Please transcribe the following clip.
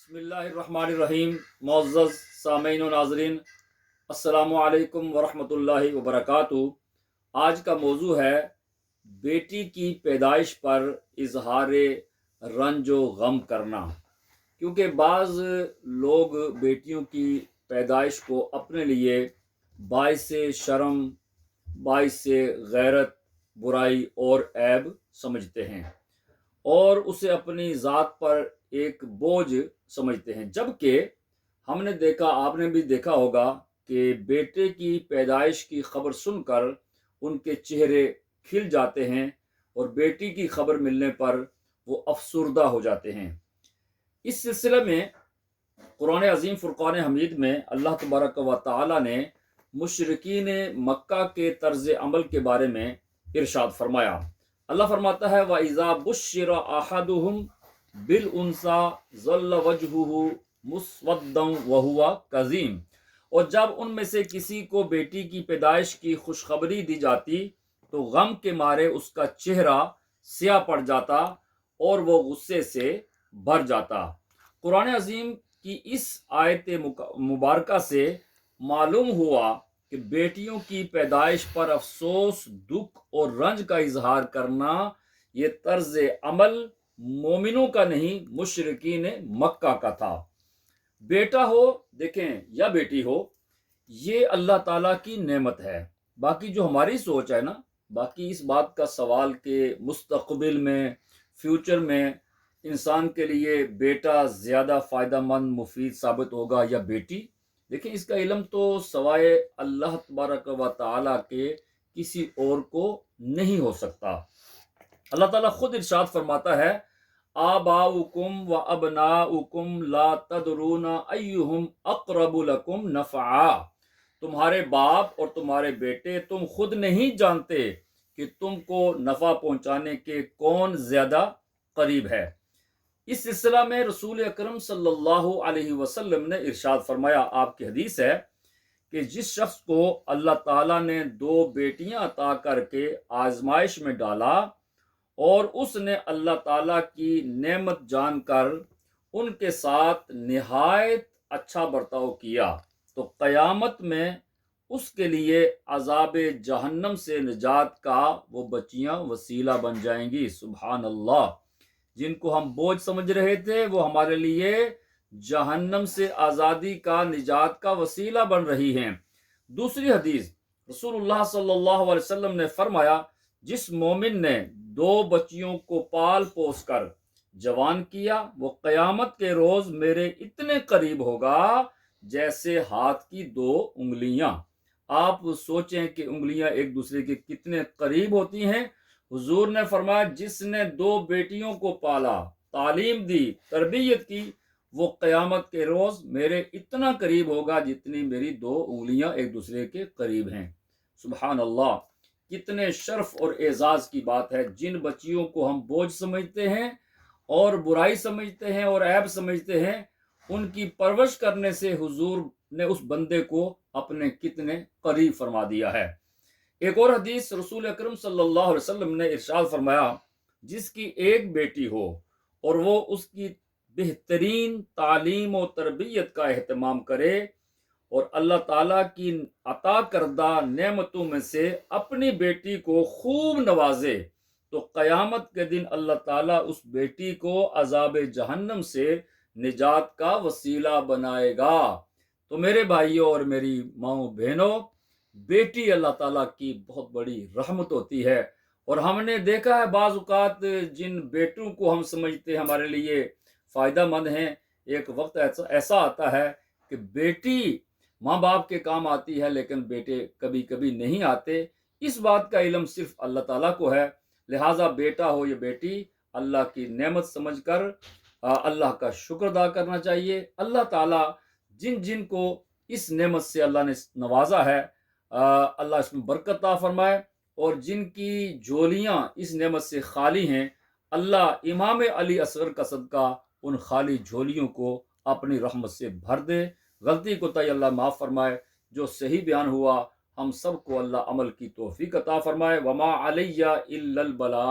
बिस्मिल्लाहिर्रहमानिर्रहीम। मुअज़्ज़ज़ सामीन व नाज़रीन, अस्सलामु अलैकुम वरहमतुल्लाहि वबरकातुहू। आज का मौजू है बेटी की पैदाइश पर इजहार रंज व गम करना। क्योंकि बाज़ लोग बेटियों की पैदाइश को अपने लिए बाइस शर्म, बाइस गैरत, बुराई और ऐब समझते हैं और उसे अपनी ज़ात पर एक बोझ समझते हैं। जबकि आपने भी देखा होगा कि बेटे की पैदाइश की खबर सुनकर उनके चेहरे खिल जाते हैं और बेटी की खबर मिलने पर वो अफसुर्दा हो जाते हैं। इस सिलसिले में कुरान अजीम फुरकान हमीद में अल्लाह तबारक व तआला ने मुशरिकीन मक्का के तर्ज अमल के बारे में इरशाद फरमाया। अल्लाह फरमाता है, व इज़ा बुश्शिरा अहदुहुम बिल उनसा ज़ल्ल वजहुहु मुस्वद्दन व हुवा कज़ीम। और जब उनमें से किसी को बेटी की पैदाइश की खुशखबरी दी जाती तो गम के मारे उसका चेहरा स्याह पड़ जाता और वो गुस्से से भर जाता। कुरान अजीम की इस आयत मुबारका से मालूम हुआ कि बेटियों की पैदाइश पर अफसोस, दुख और रंज का इजहार करना ये तर्ज अमल मोमिनों का नहीं, मुशरिकीन मक्का का था। बेटा हो देखें या बेटी हो, ये अल्लाह ताला की नेमत है। बाकी जो हमारी सोच है ना, बाकी इस बात का सवाल कि मुस्तकबिल में, फ्यूचर में इंसान के लिए बेटा ज़्यादा फ़ायदेमंद, मुफीद साबित होगा या बेटी। देखें, इसका इल्म तो सवाए अल्लाह तबारक व तआला के किसी और को नहीं हो सकता। अल्लाह ताला खुद इरशाद फरमाता है, आबाउकुम व अबनाउकुम ला तदरूना अय्युहुम अक़रबु लकुम नफ़आ। तुम्हारे बाप और तुम्हारे बेटे तुम खुद नहीं जानते कि तुमको नफ़ा पहुंचाने के कौन ज़्यादा करीब है। इस सिलसिला में रसूल अकरम सल्लल्लाहु अलैहि वसल्लम ने इरशाद फरमाया, आपकी हदीस है कि जिस शख्स को अल्लाह ताला ने दो बेटियां अता करके आजमाइश में डाला और उसने अल्लाह ताला की नेमत जानकर उनके साथ निहायत अच्छा बर्ताव किया तो क़यामत में उसके लिए अज़ाब जहन्नम से निजात का वो बच्चियां वसीला बन जाएंगी। सुभान अल्लाह। जिनको हम बोझ समझ रहे थे वो हमारे लिए जहन्नम से आज़ादी का, निजात का वसीला बन रही हैं। दूसरी हदीस, रसूलुल्लाह सल्लल्लाहु अलैहि वसल्लम ने फरमाया, जिस मोमिन ने दो बच्चियों को पाल पोस कर जवान किया वो क़यामत के रोज मेरे इतने करीब होगा जैसे हाथ की दो उंगलियां। आप सोचें कि उंगलियां एक दूसरे के कितने करीब होती हैं। हुजूर ने फरमाया, जिसने दो बेटियों को पाला, तालीम दी, तरबियत की, वो क़यामत के रोज मेरे इतना करीब होगा जितनी मेरी दो उंगलियां एक दूसरे के करीब हैं। सुभान अल्लाह। कितने शर्फ और एजाज की बात है। जिन बच्चियों को हम बोझ समझते हैं और बुराई समझते हैं और ऐब समझते हैं, उनकी परवरिश करने से हुजूर ने उस बंदे को अपने कितने करीब फरमा दिया है। एक और हदीस, रसूल अकरम सल्लल्लाहु अलैहि वसल्लम ने इरशाद फरमाया, जिसकी एक बेटी हो और वो उसकी बेहतरीन तालीम और तरबियत का एहतमाम करे और अल्लाह ताला की अता करदा नेमतों में से अपनी बेटी को खूब नवाजे तो क़यामत के दिन अल्लाह ताला उस बेटी को अज़ाब जहन्नम से निजात का वसीला बनाएगा। तो मेरे भाइयों और मेरी माओ बहनों, बेटी अल्लाह ताला की बहुत बड़ी रहमत होती है। और हमने देखा है बाज़ औक़ात जिन बेटों को हम समझते हमारे लिए फ़ायदेमंद हैं, एक वक्त ऐसा आता है कि बेटी माँ बाप के काम आती है लेकिन बेटे कभी कभी नहीं आते। इस बात का इल्म सिर्फ अल्लाह ताला को है। लिहाजा बेटा हो या बेटी, अल्लाह की नेमत समझकर अल्लाह का शुक्र अदा करना चाहिए। अल्लाह ताला जिन जिन को इस नेमत से अल्लाह ने नवाजा है, अल्लाह इसमें बरकत अता फरमाए। और जिनकी झोलियाँ इस नेमत से खाली हैं, अल्लाह इमाम अली असगर का सदका उन खाली झोलियों को अपनी रहमत से भर दे। गलती को तय अल्लाह माफ़ फरमाए। जो सही बयान हुआ हम सबको अल्लाह अमल की तौफीक अता फरमाए। वमा अलैया इल्लल बलाग।